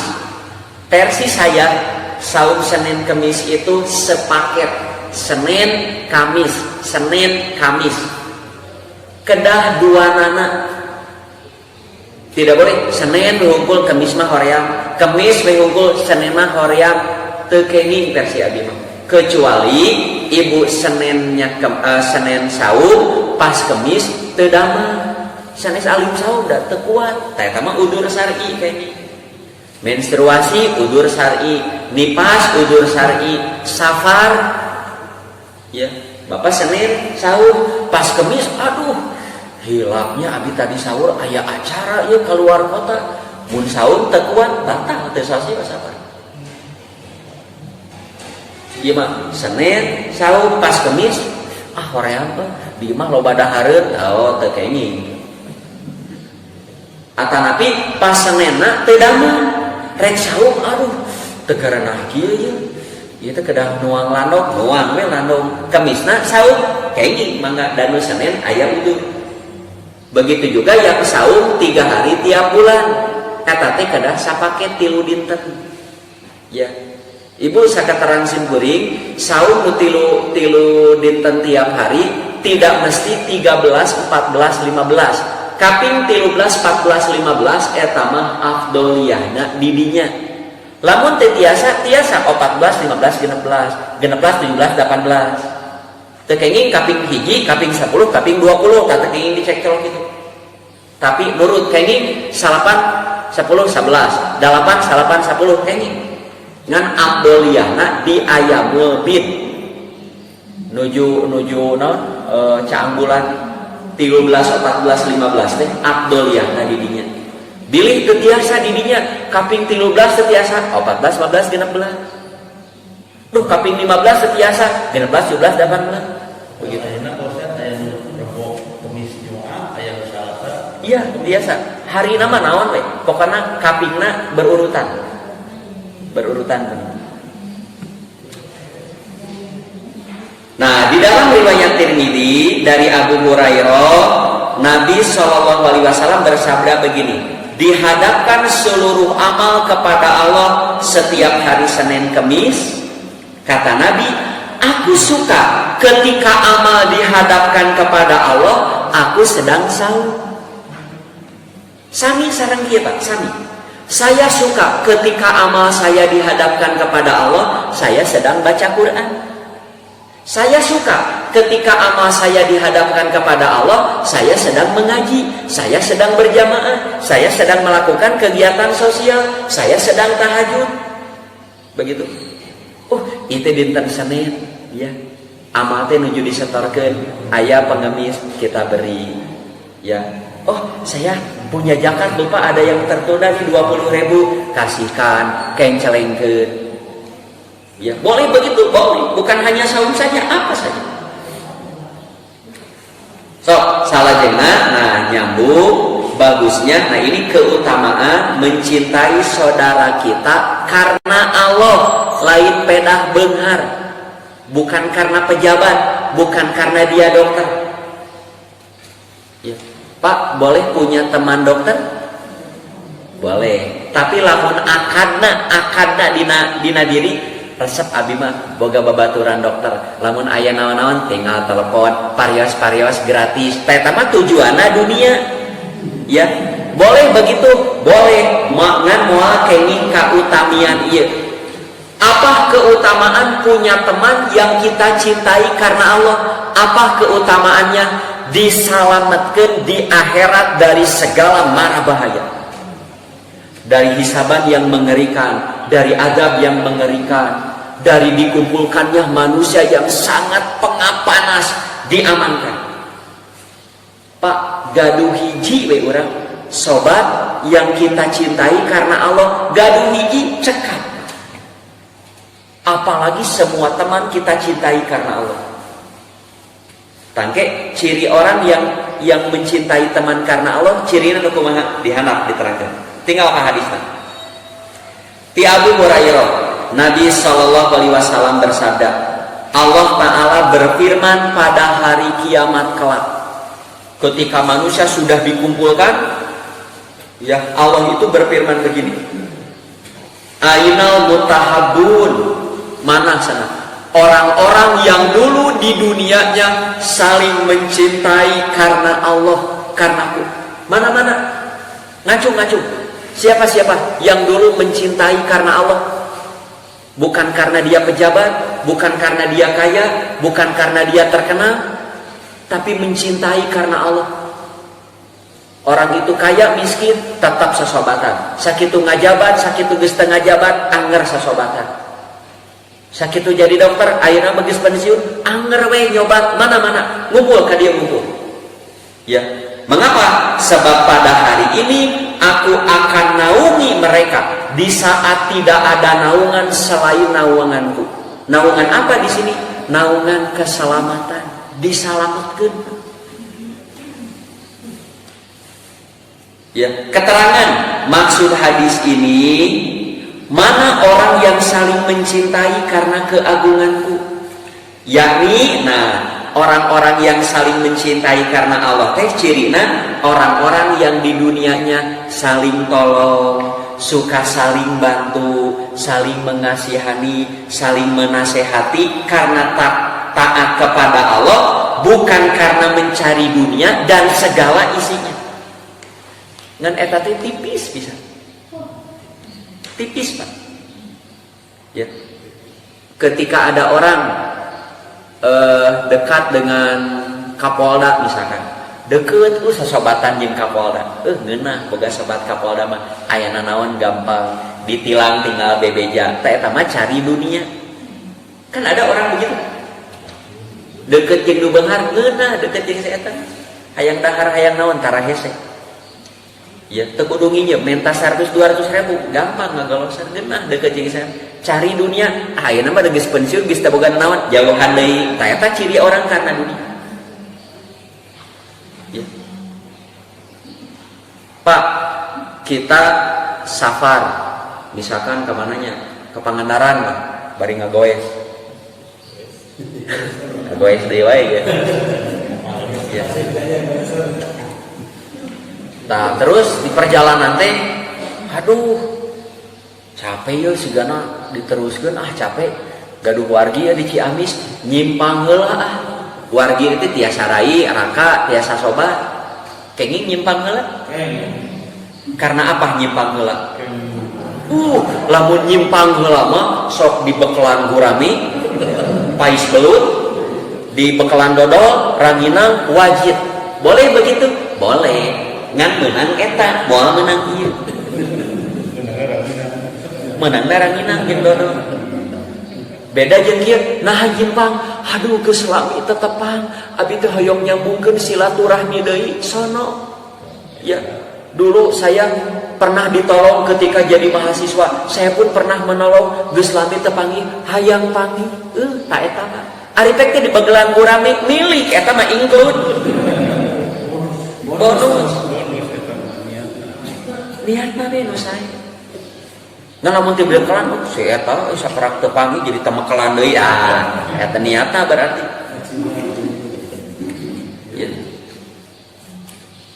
Versi saya, saum Senin Kamis itu sepaket. Senin Kamis, Senin Kamis. Kedah dua nana. Tidak boleh Senin hungkul Kamis mah hoream, Kamis hungkul Senin mah hoream. Teu kenging versi abi mah. Kecuali ibu Seninnya Senin saum pas Kamis teu damel. Sanes alim saum da teu kuat, tah eta mah udur syar'i kayaknya. Menstruasi udur syar'i, nifas udur syar'i, safar ya. Bapak Senin sahur, pas Kemis aduh hilapnya abi tadi sahur aya acara ya keluar kota. Mun sahur teu kuat batal teu sasi safar. Ieu mah Senin sahur pas Kemis hoream di mah loba dahareun teu kenging. Atanapi pas Senenna teu damel rek sahur aduh teu karana kieu ye. Ieu teh kedah nuang landok, nuang we landok. Kemisna sahur kenging mangga danu Senin aya udur. Begitu juga yang sahur 3 hari tiap bulan. Eta teh kedah sapake 3 dinten. Ya. Ibu sakaterang simkuring sahur nu 3 dinten tiap hari tidak mesti 13, 14, 15. Kaping 13, 14, 15 eta mah afdoliyahna di dinya. Lamun teu tiasa 14, 15, 16, 17, 18. Teu kenging kaping hiji, kaping 10, kaping 20, teu kenging dicek colok gitu. Tapi nurut kenging 8, 10, 11, 8, 8, 10 kenging. Ngan afdoliyahna di aya mulbit. Nuju naon caanggulan 13, 14, 15 teh afdoliyahna di dinya. Bilih tetiasa didinya kaping 13 tetiasa 14, 15, 16. Duh kaping 15 tetiasa 16, 17, 18. Begitu. Iya biasa. Hari nama naon we. Pokoknya kapingna berurutan. Nah di dalam riwayat Tirmidzi dari Abu Hurairah Nabi SAW bersabda begini. Dihadapkan seluruh amal kepada Allah setiap hari Senin Kemis. Kata Nabi, aku suka ketika amal dihadapkan kepada Allah, aku sedang sahur. Sami sareng kieu Pak, sami. Saya suka ketika amal saya dihadapkan kepada Allah, saya sedang baca Quran. Saya suka ketika amal saya dihadapkan kepada Allah, saya sedang mengaji, saya sedang berjamaah, saya sedang melakukan kegiatan sosial, saya sedang tahajud. Begitu. Itu dinten Senin, ya. Amal teh nuju disetorkeun, aya pengemis kita beri, ya. Saya punya zakat lupa ada yang tertunda nih 20.000, kasihkan, kencelengkeun. Ya, boleh begitu, boleh. Bukan hanya saum saja, apa saja. Salah jenah, nyambung, bagusnya. Nah ini keutamaan mencintai saudara kita karena Allah, lain pedah beunghar. Bukan karena pejabat, bukan karena dia dokter. Ya. Pak, boleh punya teman dokter? Boleh. Tapi lamun akadna dina diri resep abi mah boga babaturan dokter. Lamun aya naon-naon tinggal telepon, parios gratis. Eta mah tujuanna dunia. Ya, boleh begitu, boleh. Ngan moal kenging kautamian ieu. Apa keutamaan punya teman yang kita cintai karena Allah? Apa keutamaannya? Disalamatkan di akhirat dari segala mara bahaya, dari hisaban yang mengerikan, dari azab yang mengerikan, dari dikumpulkannya manusia yang sangat pengapanas diamankan. Pak, gaduh hiji we urang sobat yang kita cintai karena Allah, gaduh hiji cekap. Apalagi semua teman kita cintai karena Allah. Tangke ciri orang yang mencintai teman karena Allah, cirina nu kumaha dihandap diterangkeun. Tinggal ka hadisna. Ti Abu Hurairah, Nabi SAW bersabda, Allah Ta'ala berfirman pada hari kiamat kelak, ketika manusia sudah dikumpulkan, ya Allah itu berfirman begini, Ainal mutahabbun, mana sana orang-orang yang dulu di dunianya saling mencintai karena Allah, karena aku. Mana-mana? Ngacung-ngacung. Siapa-siapa yang dulu mencintai karena Allah? Bukan karena dia pejabat, bukan karena dia kaya, bukan karena dia terkenal, tapi mencintai karena Allah. Orang itu kaya miskin tetap sasobatan. Sakitu ngajabat, sakitu geus teu ngajabat, anger sasobatan. Sakitu jadi dokter, ayeuna geus pensiun, anger we nyobat mana-mana, ngumpul ka dieu ngumpul. Ya. Mengapa? Sebab pada hari ini aku akan naungi mereka di saat tidak ada naungan selain naunganku. Naungan apa di sini? Naungan keselamatan, disalamatkeun. Ya, keterangan maksud hadis ini, mana orang yang saling mencintai karena keagunganku, yakni orang-orang yang saling mencintai karena Allah teh cirina orang-orang yang di dunianya saling tolong, suka saling bantu, saling mengasihani, saling menasehati karena taat kepada Allah, bukan karena mencari dunia dan segala isinya. Ngan eta teh tipis bisa. Tipis, Pak. Ya. Ketika ada orang dekat dengan Kapolda misalkan, deket sasobatan jeung Kapolda, ngeunah boga sobat Kapolda mah ayana naon gampang ditilang tinggal bebeja, teh eta mah cari dunia. Kan ada orang begitu. Deket jeung nu beunghar ngeunah, deket jeung si eta. Hayang dahar hayang naon tara hese. Ya, teu kudu nginjem menta 100-200 ribu, gampang ngagalosan geunah deket jeung saya. Cari dunia, ayeuna mah geus pensiun geus teu boga naon, jauhan deui. Tah eta ciri orang karena dunia. Ya. Pak, kita safar misalkan ke mananya? Ke Pangandaran mah, bari ngagoes. Ngagoes deui wae ya. Ya. Nah, terus di perjalanan teh, aduh, capek ya sigana diteruskan, capek, gaduh wargi ya di Ciamis, nyimpang heula wargi itu tiasa rai, raka, tiasa sobat, kenging nyimpang heula. Karena apa nyimpang heula? Lamun nyimpang heula mah sok di bekelan gurami, pais belut, di bekelan dodol, ranginang, wajib. Boleh begitu? Boleh. Ngan menang eta, moal menang ieu. Menang ranginang jeung dodol. Beda jeung kieu, nah nyimpang, aduh geus lami tetepang, abi teh hoyong nyambungkeun silaturahmi deui sono. Ya, dulu saya pernah ditolong ketika jadi mahasiswa, saya pun pernah menolong geus lami teu panggih, hayang panggih. Ta eta mah. Ari teh di bagelan gurami milik eta mah include. Bonus. Niat mah we nu sae. Ngan lamun teu bekelan si eta saperak teu panggih jadi temekelan deui eta niatna berarti. Ya.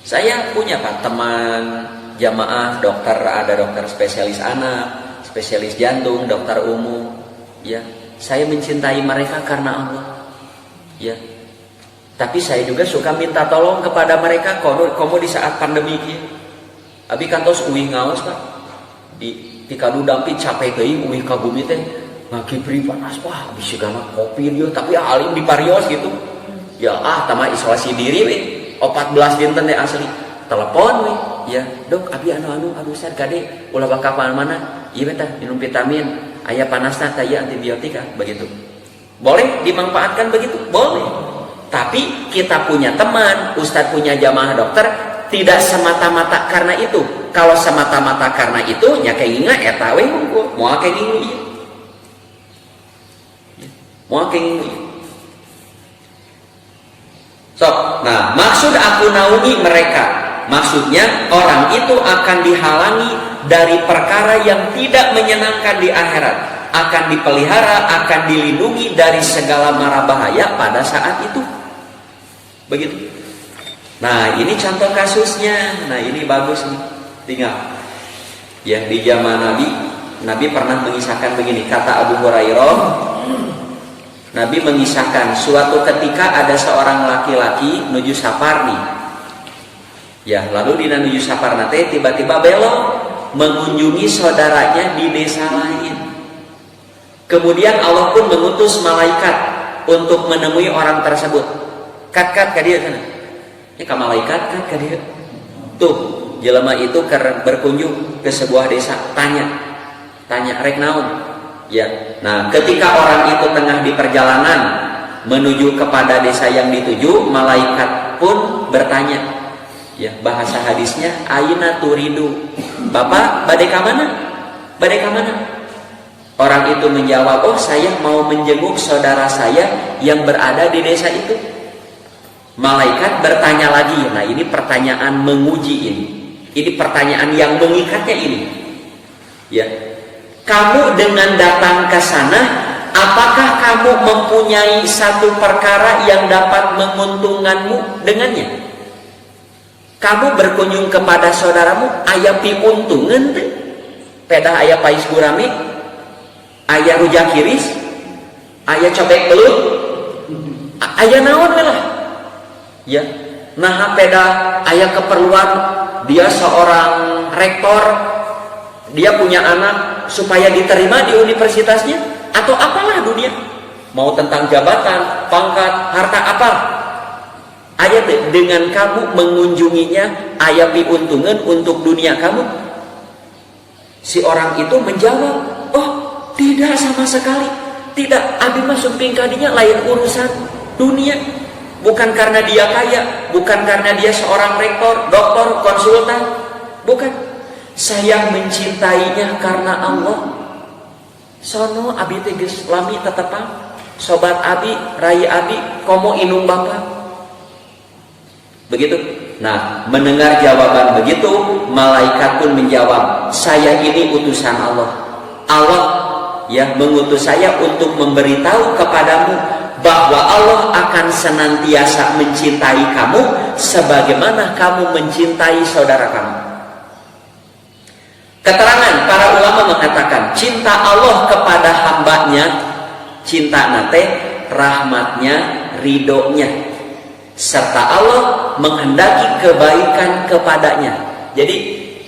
Saya punya Pak teman jamaah dokter, ada dokter spesialis anak, spesialis jantung, dokter umum. Ya, saya mencintai mereka karena Allah. Ya. Tapi saya juga suka minta tolong kepada mereka komo di saat pandemi ini. Abi kantos uih ngaos Pak. Di kadu dampi capek teuing uih ka bumi teh ngakibri panas Pak, abis segala kopi dia tapi alim di parios gitu. Ya tama isolasi diri we. 14 dinten teh asli. Telepon we. Ya, Dok, abi anu aduh sar kade ulah bakal mana? Ieu teh minum vitamin, aya panasna teh antibiotika begitu. Boleh dimanfaatkan begitu? Boleh. Tapi kita punya teman, ustadz punya jamaah dokter, tidak semata-mata karena itu. Kalau semata-mata karena itu, nya keingingan eta we hungkul, moal kenging ieu. Moal kenging ieu. Nah, maksud aku naungi mereka, maksudnya orang itu akan dihalangi dari perkara yang tidak menyenangkan di akhirat, akan dipelihara, akan dilindungi dari segala mara bahaya pada saat itu. Begitu. Nah, ini contoh kasusnya. Nah, ini bagus nih. Tinggal. Ya, di zaman Nabi pernah mengisahkan begini, kata Abu Hurairah, Nabi mengisahkan suatu ketika ada seorang laki-laki nuju safar nih. Ya, lalu dina nuju safar nate tiba-tiba belok mengunjungi saudaranya di desa lain. Kemudian Allah pun mengutus malaikat untuk menemui orang tersebut. Kat ka dia sana. Ini ka malaikat kat ka dia. Tuh, jelema itu berkunjung ke sebuah desa, tanya rek naon? Ya. Nah, ketika orang itu tengah di perjalanan menuju kepada desa yang dituju, malaikat pun bertanya. Ya, bahasa hadisnya aina turidu. Bapak bade ka mana? Bade ka mana? Orang itu menjawab, oh saya mau menjenguk saudara saya yang berada di desa itu. Malaikat bertanya lagi. Nah, ini pertanyaan menguji ini. Ini pertanyaan yang mengikatnya ini. Ya. Kamu dengan datang ke sana, apakah kamu mempunyai satu perkara yang dapat menguntungkanmu dengannya? Kamu berkunjung kepada saudaramu, aya piuntungan teh. Pedah aya pais gurame, aya rujak kiris, aya cobek belut, aya naon lah. Ya, nah peda aya keperluan dia seorang rektor, dia punya anak supaya diterima di universitasnya atau apalah dunia, mau tentang jabatan, pangkat, harta apa, aya dengan kamu mengunjunginya aya piuntungan untuk dunia kamu. Si orang itu menjawab, oh tidak sama sekali, tidak, abi mah sumping kadinya lain urusan dunia. Bukan karena dia kaya, bukan karena dia seorang rektor, doktor, konsultan, bukan. Saya mencintainya karena Allah. Sono abi teges lami tetepan, sobat abi, rai abi, komo inung bapak. Begitu. Nah, mendengar jawaban begitu, malaikat pun menjawab, saya ini utusan Allah. Allah ya mengutus saya untuk memberitahu kepadamu bahwa Allah akan senantiasa mencintai kamu sebagaimana kamu mencintai saudara kamu. Keterangan para ulama mengatakan cinta Allah kepada hambanya, cinta nate rahmatnya, ridhonya, serta Allah menghendaki kebaikan kepadanya. Jadi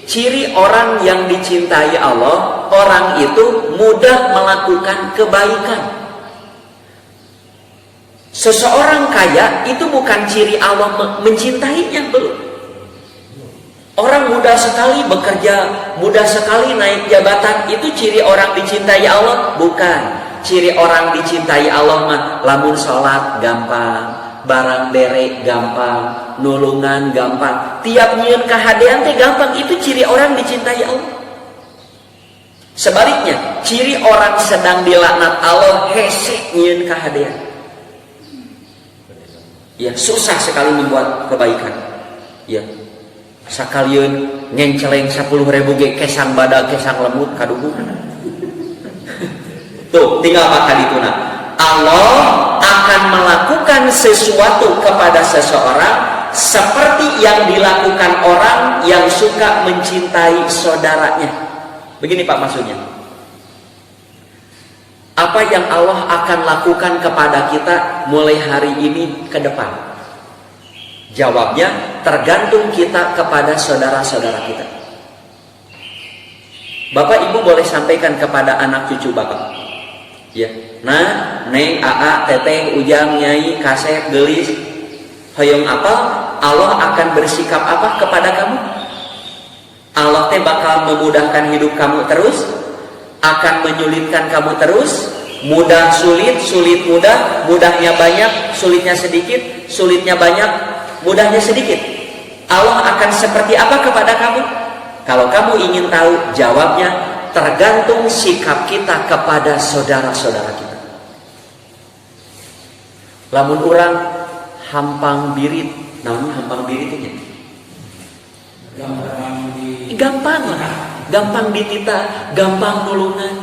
ciri orang yang dicintai Allah, orang itu mudah melakukan kebaikan. Seseorang kaya itu bukan ciri Allah mencintainya, belum. Orang mudah sekali bekerja, mudah sekali naik jabatan, itu ciri orang dicintai Allah? Bukan. Ciri orang dicintai Allah mah lamun sholat gampang, barang derek gampang, nulungan gampang, tiap nyieun kahadean teh gampang, itu ciri orang dicintai Allah. Sebaliknya, ciri orang sedang dilaknat Allah hese nyieun kahadean. Ya, susah sekali membuat kebaikan. Ya, sakalian ngenceleng 10.000 ge kesang badak kesang lemut kadugu. Tuh, tinggal maka dituna. Allah akan melakukan sesuatu kepada seseorang seperti yang dilakukan orang yang suka mencintai saudaranya. Begini Pak maksudnya. Apa yang Allah akan lakukan kepada kita mulai hari ini ke depan? Jawabnya tergantung kita kepada saudara-saudara kita. Bapak Ibu boleh sampaikan kepada anak cucu Bapak. Ya, nah, Neng, Aa, Teteh, Ujang, Nyai, Kasep, Gelis, hoyong apa? Allah akan bersikap apa kepada kamu? Allah teh bakal memudahkan hidup kamu terus, akan menyulitkan kamu terus, mudah sulit, sulit mudah, mudahnya banyak, sulitnya sedikit, sulitnya banyak, mudahnya sedikit. Allah akan seperti apa kepada kamu? Kalau kamu ingin tahu, jawabnya tergantung sikap kita kepada saudara-saudara kita. Lamun orang hampang birit, namun hampang birit itu gampang lah, gampang ditita, gampang nulungan.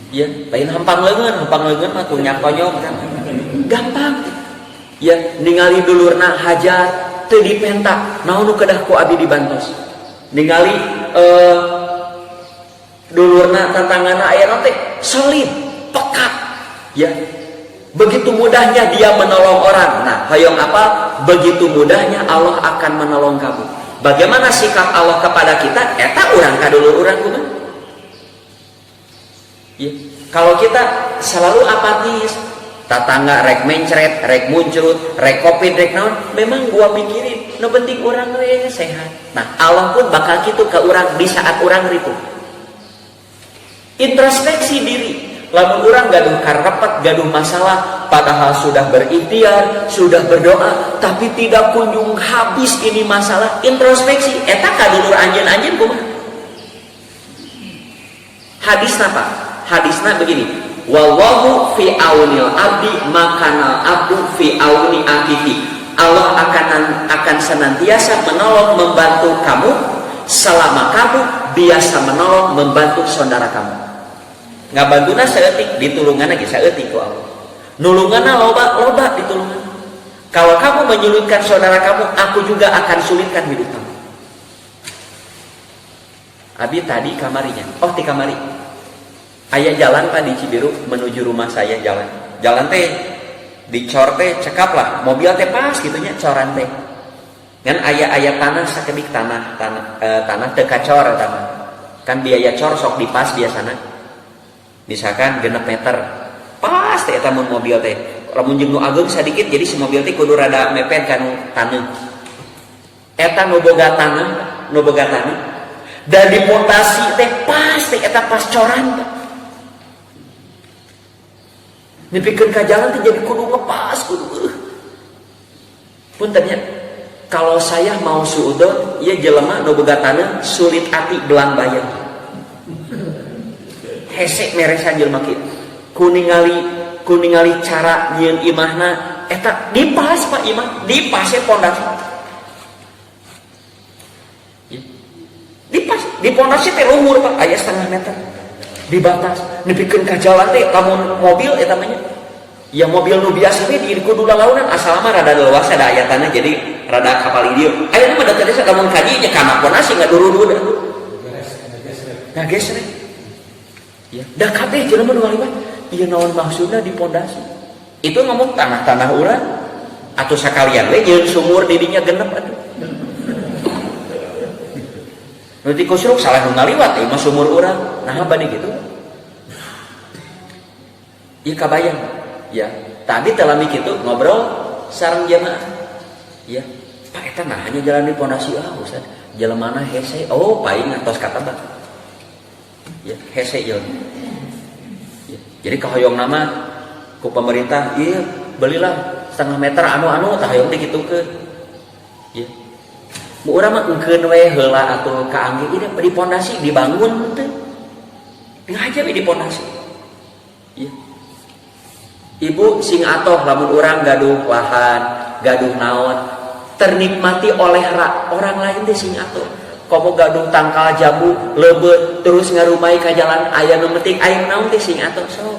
Ya, lain hampang leungeun mah tuh nyakonyok kan. Gampang. Ya, ningali dulurna hajat teu dipentak, naon nu kedah ku abi dibantos. Ningali dulurna tantanganna aya teh solid, peka. Ya. Begitu mudahnya dia menolong orang. Nah, hayong apa? Begitu mudahnya Allah akan menolong kamu. Bagaimana sikap Allah kepada kita? Eta urang kadulur urang kumaha? Ya. Kalau kita selalu apatis, tatangga rek mencret, rek muncut, rek kopi, rek naon, memang gua pikirin nu penting urang we sehat. Nah Allah pun bakal kitu ka urang di saat urang ripuh. Introspeksi diri. Lamun urang gaduh karepet, gaduh masalah, padahal sudah berikhtiar, sudah berdoa, tapi tidak kunjung habis ini masalah. Introspeksi, eta kadulur anjeun-anjeun kumaha? Hadisna Pak, hadisna begini, wallahu fi aunil abdi makanal abdu fi auni akihi. Allah akan senantiasa menolong membantu kamu selama kamu biasa menolong membantu saudara kamu. Ngabantuna saeutik ditulungan lagi saeutik ku Allah. Nulunganna loba ditulungan. Kalau kamu menyulitkan saudara kamu, aku juga akan sulitkan hidup kamu. Abi tadi kamarinya. Oh di kamari. Aya jalan Pak di Cibiru menuju rumah saya jalan. Jalan teh dicor teh cekap lah. Mobil teh pas gitunya coran teh. Kan aya tanah sakedik tanah teu kacor tanah. Kan biaya cor sok dipas biasana. Misalkan 6 meter pas teh eta mun mobil teh lamun jeung nu ageung sadikit jadi si mobil teh kudu rada mepet kan taneuh eta nu boga tanah dan dipondasi teh pas teh eta pas coran nipikeun ka jalan teh jadi kudu ngepas kudu puntennya kalau saya mau suudon ieu jelema nu boga taneuh sulit ati belang bayang hese meresan jelema kieu kuningali cara nyieun imahna eta dipas Pak imah dipase pondasi dipas di pondasi teh luhur Pak aya setengah meter di batas nepikeun ka jalan teh lamun mobil eta mah ya mobil nu biasa we di kudu lalaunan asal mah rada leuwas ada ayatanna jadi rada kapal ieu aya mah da teh lamun kaji nya kana pondasi ngaduru-duru ngagesrek ya, dah kabeh jelema nu ngaliwat ieu naon maksudna di pondasi. Itu ngomong tanah-tanah urang atuh sakalian we nyieun sumur di dinya genep atuh. Nanti kusruk salah nu ngaliwat ieu mah sumur urang. Nah bade kitu. Ieu kabayang. Ya, tadi telami kitu ngobrol sareng jamaah. Ya, Pak eta nah hanya jalan di pondasi Ustaz. Jelemana hese. Oh, paing tos kataba. Ya, hese ya. Jadi kahoyong nama ku pemerintah iya belilah setengah meter anu tah hayong teh kitukeun ya mu urang mah engkeun we heula atuh kaangge ieu di pondasi dibangun teh ngaja we di pondasi ya ibu sing atoh lamun urang gaduh lahan gaduh naon ternikmati oleh orang lain teh sing atoh komo gaduh tangkal jambu lebeut terus ngarumai ka jalan aya nu penting aya naon teh sing atuh sok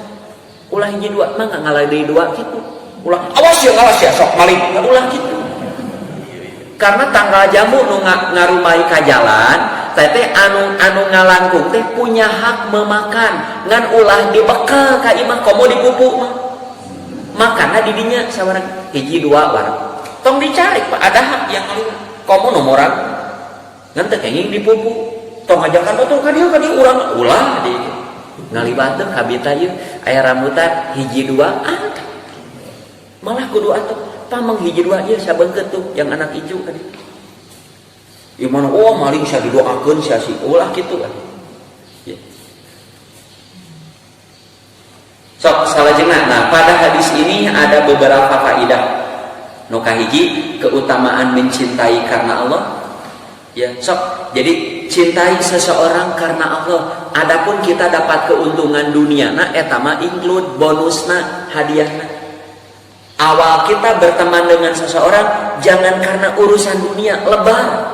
ulah hiji dua mah ngaladi dua kitu ulah awas ya sok maling ulah kitu karena tangkal jambu nu ngarumai ka jalan teh anu ngalangkung teh punya hak memakan ngan ulah dibekel ka imah komo dipupuk mah makanna di dinya sabarang hiji dua barang tong dicari Pak ada hak yang komo nomoran ngan teu kenging dipupuk tong ajakan betul ka dieu urang ulah di ngalibateun habita ieu aya rambutan hiji dua malah kudu atuh pameng hiji dua ieu sabeungkeut tuh yang anak ijo ka dieu ieu mana oh maling sia didoakeun sia si ulah kitu kan ya sok salajengna nah pada hadis ini ada beberapa faedah nu kahiji keutamaan mencintai karena Allah ya sok jadi cintai seseorang karena Allah adapun kita dapat keuntungan dunia nah eta mah include bonusna hadiahna awal kita berteman dengan seseorang jangan karena urusan dunia lebar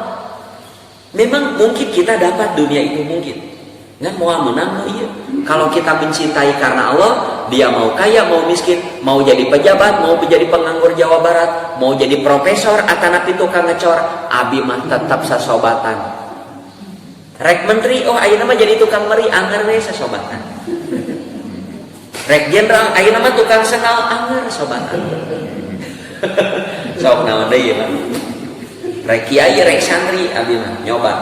memang mungkin kita dapat dunia itu mungkin ngan moal menang iya kalau kita mencintai karena Allah dia mau kaya mau miskin mau jadi pejabat mau jadi penganggur Jawa Barat mau jadi profesor atanapi tukang ngecor abi mah tetap sasobatan rek menteri oh ayeuna mah jadi tukang meri anggar we sasobatan rek jenderal ayeuna mah tukang senal anggar sobatan sok naon deui mah rek kiai rek santri abi mah nyoba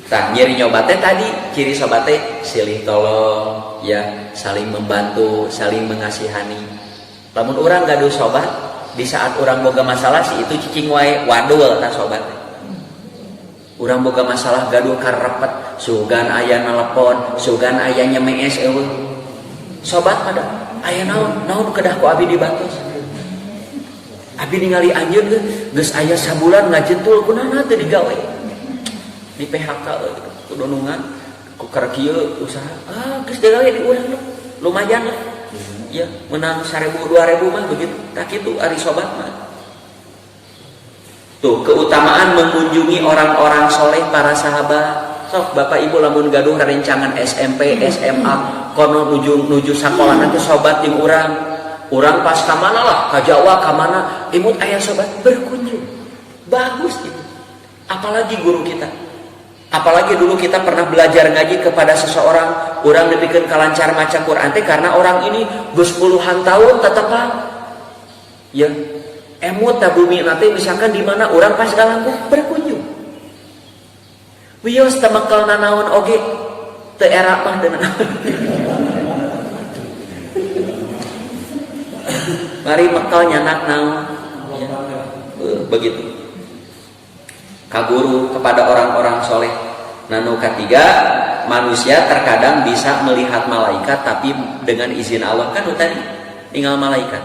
tah nyeri nyoba teh tadi ciri sobat teh silih tolong ya saling membantu saling mengasihani lamun urang gaduh sobat di saat orang boga masalah si itu cicing wae wadul tah sobat. Urang boga masalah gaduh karepet, sugan aya nelpon, sugan aya nyemes eueuh. Sobat pada aya naon kedah ku abi dibantos. Abi ningali anjeun geus aya sabulan ngajentul kunaha teu digawe. Di PHK ku donungan ku keur kieu usaha. Geus digawe di urang lumayan lah. Ya, menang 1000 2000 mah begitu. Tah kitu ari sobat mah. Tuh, keutamaan mengunjungi orang-orang soleh para sahabat. Sok Bapak Ibu lamun gaduh rencangan SMP, SMA, kono nuju sakola nanti sobat jeung urang pas ka mana lah, ka Jawa ka mana, imut aya sobat berkunjung. Bagus itu. Apalagi guru kita. Apalagi dulu kita pernah belajar ngaji kepada seseorang, urang nepikeun kalancar maca Quran teh karena orang ini geus puluhan tahun tetepan. Ya, emut tabumi nanti misalkan di mana orang pas galanggu berkunjung. Wios temekel nanaon oge teu era mah deuna. Mari mekel nyanak naon. Ya. Begitu. Kaguru kepada orang-orang soleh. Nanu ketiga, manusia terkadang bisa melihat malaikat tapi dengan izin Allah kan tadi tinggal malaikat.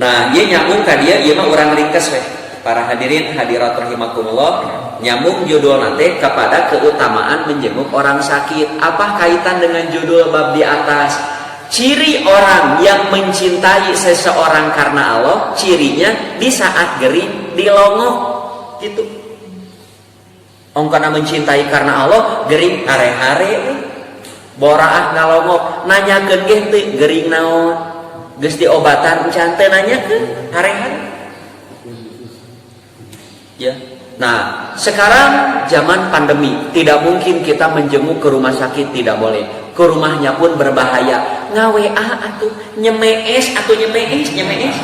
Nah, dia nyambung ka dia, ieu mah urang ringkes we. Para hadirin hadirat rahimakumullah, nyambung judul nanti kepada keutamaan menjenguk orang sakit. Apa kaitan dengan judul bab di atas? Ciri orang yang mencintai seseorang karena Allah, cirinya di saat gering dilongok gitu. Ongkana mencintai karena Allah, gering hare-hare boraah ngalongok, nanyakeun ge teu gering naon. Geus diobatan encan teu nanyakeun hare-hare. Ya. Nah, sekarang zaman pandemi, tidak mungkin kita menjenguk ke rumah sakit, tidak boleh. Ke rumahnya pun berbahaya. Ngawe atuh nyemes atau nyemes.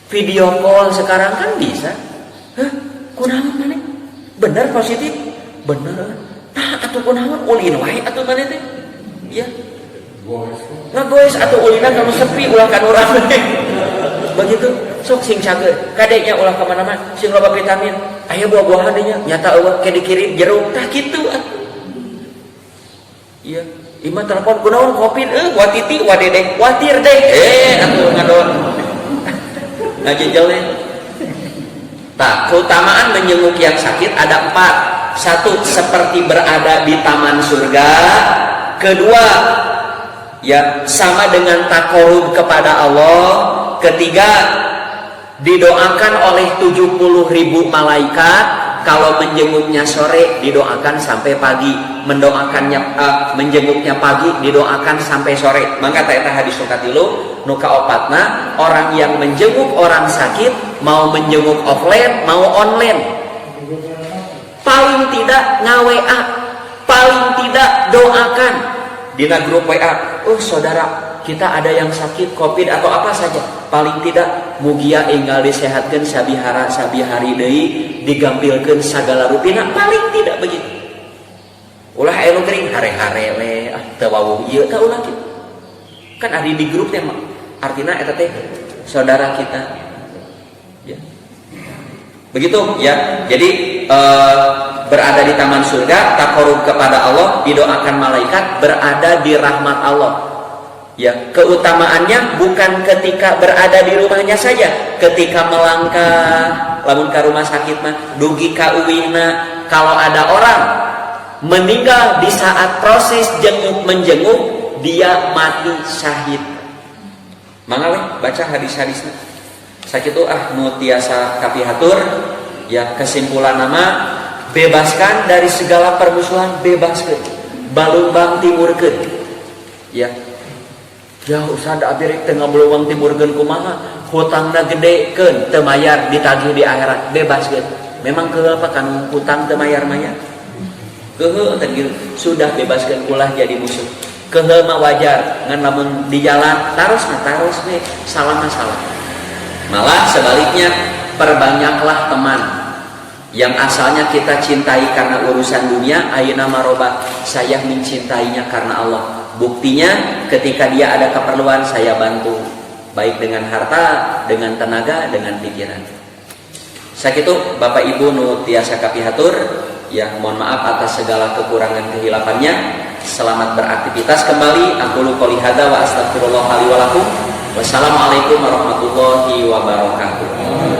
Video call sekarang kan bisa. Hah? Kunaon maneh? Bener positif? Bener. Tah atuh kunaon ulin wae atuh maneh teh. Ya. Ngagoes atuh ulina kalau sepi ulah kan urang. Begitu sok sing cager kadenya ulah ka mana-mana sing loba vitamin aya buah-buahan dinya nyata eueuh ke dikirim jeruk tah kitu atuh. Iya, imah telepon kunaon kopin watiti wadedeh watir deh atuh ngadon. Ngajejel deh. Tah, keutamaan menjenguk yang sakit ada 4. 1, seperti berada di taman surga. Kedua, ya sama dengan takarub kepada Allah. Ketiga, didoakan oleh 70.000 malaikat. Kalau menjenguknya sore didoakan sampai pagi, menjenguknya pagi didoakan sampai sore. Maka eta hadis nukatilu nuka opatna, orang yang menjenguk orang sakit mau menjenguk offline mau online, paling tidak ngawa, paling tidak doakan dina grup WA. Saudara kita ada yang sakit COVID atau apa saja, paling tidak mugia enggal disehatkan sabihara sabihari deui digampilkeun sagala rupina, paling tidak begitu. Ulah anu gering hare-hare we teu wawuh ieu ka ulah kitu. Kan ari di grup teh artina eta teh saudara kita. Ya. Begitu ya. Jadi berada di taman surga, takarub kepada Allah, didoakan malaikat, berada di rahmat Allah. Ya, keutamaannya bukan ketika berada di rumahnya saja, ketika melangkah lamun ka rumah sakit mah dugi ka uwihna. Kalau ada orang meninggal di saat proses jenguk menjenguk, dia mati syahid. Mangga we baca hadis-hadisna. Sakitu nu tiasa kapihatur, ya kesimpulan nama bebaskan dari segala permusuhan, bebaskeun. Balumbang timurkeun. Ya. Ya usah da abdi rek teu ngabuluwang timurkeun kumaha, hutangna gedekeun teu mayar ditagih di akhirat, bebaskeun. Memang keul apa kan hutang teu mayar-mayar? Keul teh gitu. Sudah bebaskeun ulah jadi musuh. Keul mah wajar, ngan lamun di jalan tarus we, salah mah salah. Malah sebaliknya, perbanyaklah teman yang asalnya kita cintai karena urusan dunia, ayeuna marobah saya mencintainya karena Allah. Buktinya ketika dia ada keperluan saya bantu, baik dengan harta, dengan tenaga, dengan pikiran. Sakitu Bapak Ibu nu tiasa kapihatur, ya mohon maaf atas segala kekurangan kehilafannya. Selamat beraktivitas kembali. Aku qouli hadza wa astaghfirullah li wa lakum. Wassalamualaikum warahmatullahi wabarakatuh.